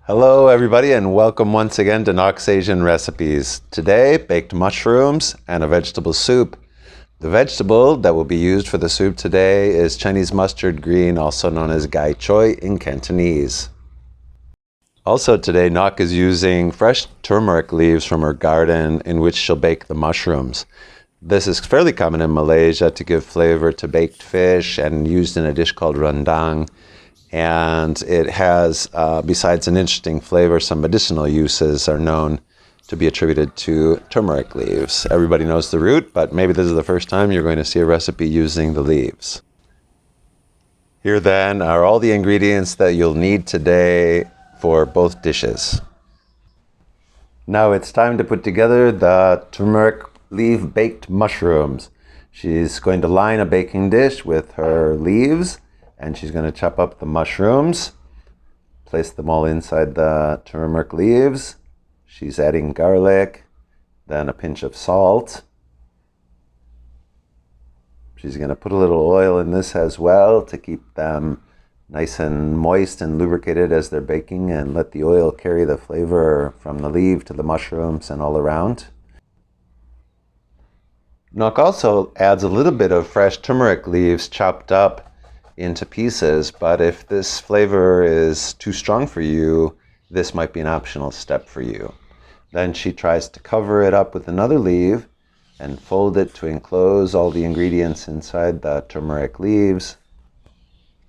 Hello everybody and welcome once again to Knox Asian Recipes. Today, baked mushrooms and a vegetable soup. The vegetable that will be used for the soup today is Chinese mustard green, also known as gai choy in Cantonese. Also today, Nok is using fresh turmeric leaves from her garden in which she'll bake the mushrooms. This is fairly common in Malaysia to give flavor to baked fish and used in a dish called rendang. And it has, besides an interesting flavor, some medicinal uses are known to be attributed to turmeric leaves. Everybody knows the root, but maybe this is the first time you're going to see a recipe using the leaves. Here then are all the ingredients that you'll need today for both dishes. Now it's time to put together the turmeric leaf baked mushrooms. She's going to line a baking dish with her leaves, and she's going to chop up the mushrooms, place them all inside the turmeric leaves. She's adding garlic, then a pinch of salt. She's going to put a little oil in this as well to keep them nice and moist and lubricated as they're baking, and let the oil carry the flavor from the leaf to the mushrooms and all around. Nok also adds a little bit of fresh turmeric leaves chopped up into pieces, but if this flavor is too strong for you, this might be an optional step for you. Then she tries to cover it up with another leaf and fold it to enclose all the ingredients inside the turmeric leaves.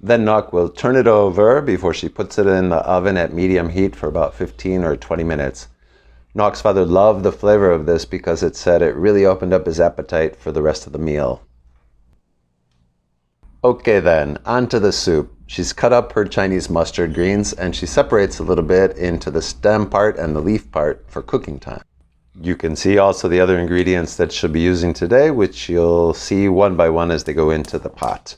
Then Nok will turn it over before she puts it in the oven at medium heat for about 15 or 20 minutes. Nok's father loved the flavor of this because it said it really opened up his appetite for the rest of the meal. Okay then, on to the soup. She's cut up her Chinese mustard greens and she separates a little bit into the stem part and the leaf part for cooking time. You can see also the other ingredients that she'll be using today, which you'll see one by one as they go into the pot.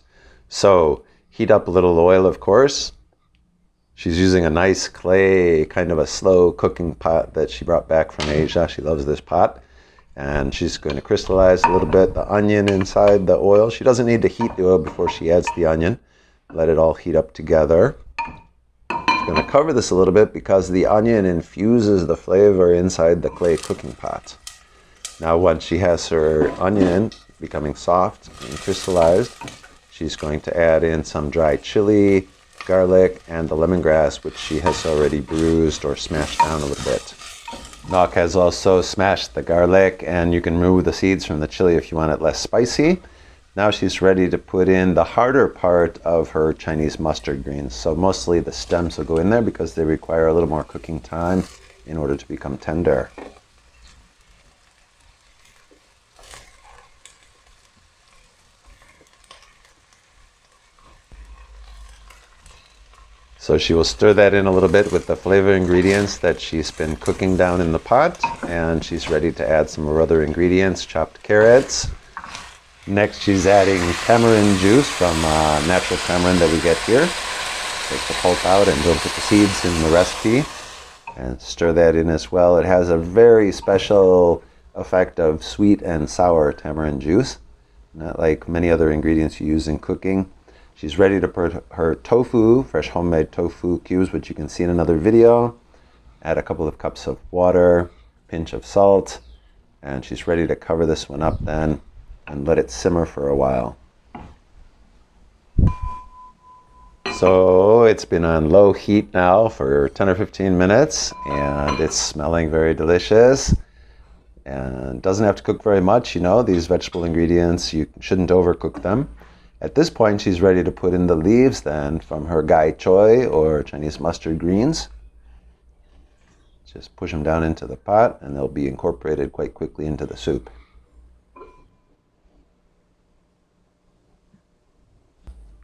So, heat up a little oil, of course. She's using a nice clay, kind of a slow cooking pot that she brought back from Asia. She loves this pot. And she's going to crystallize a little bit the onion inside the oil. She doesn't need to heat the oil before she adds the onion. Let it all heat up together. She's going to cover this a little bit because the onion infuses the flavor inside the clay cooking pot. Now once she has her onion becoming soft and crystallized, she's going to add in some dried chili, garlic, and the lemongrass, which she has already bruised or smashed down a little bit. Nok has also smashed the garlic, and you can remove the seeds from the chili if you want it less spicy. Now she's ready to put in the harder part of her Chinese mustard greens. So mostly the stems will go in there because they require a little more cooking time in order to become tender. So she will stir that in a little bit with the flavor ingredients that she's been cooking down in the pot, and she's ready to add some more other ingredients, chopped carrots. Next she's adding tamarind juice from natural tamarind that we get here. Take the pulp out and don't put the seeds in the recipe, and stir that in as well. It has a very special effect of sweet and sour tamarind juice, not like many other ingredients you use in cooking. She's ready to put her tofu, fresh homemade tofu cubes, which you can see in another video. Add a couple of cups of water, pinch of salt, and she's ready to cover this one up then and let it simmer for a while. So it's been on low heat now for 10 or 15 minutes, and it's smelling very delicious. And doesn't have to cook very much, you know, these vegetable ingredients, you shouldn't overcook them. At this point, she's ready to put in the leaves then from her gai choy or Chinese mustard greens. Just push them down into the pot and they'll be incorporated quite quickly into the soup.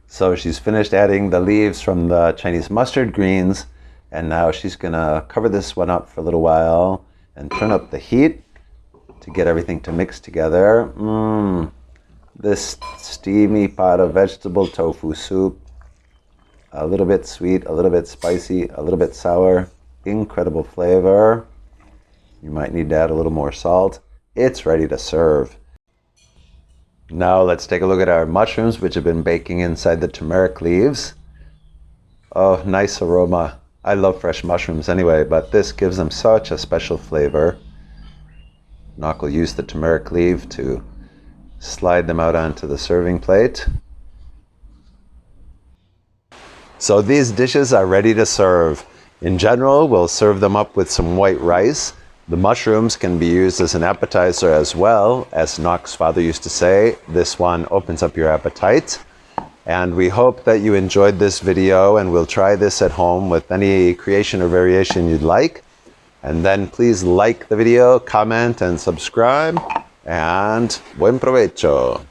So she's finished adding the leaves from the Chinese mustard greens, and now she's gonna cover this one up for a little while and turn up the heat to get everything to mix together. This steamy pot of vegetable tofu soup, a little bit sweet, a little bit spicy, a little bit sour, incredible flavor. You might need to add a little more salt. It's ready to serve. Now let's take a look at our mushrooms, which have been baking inside the turmeric leaves. Oh, nice aroma. I love fresh mushrooms anyway, but this gives them such a special flavor. Nock will use the turmeric leaf to slide them out onto the serving plate. So these dishes are ready to serve. In general, we'll serve them up with some white rice. The mushrooms can be used as an appetizer as well. As Nock's father used to say, this one opens up your appetite. And we hope that you enjoyed this video, and we'll try this at home with any creation or variation you'd like. And then please like the video, comment, and subscribe. And buen provecho!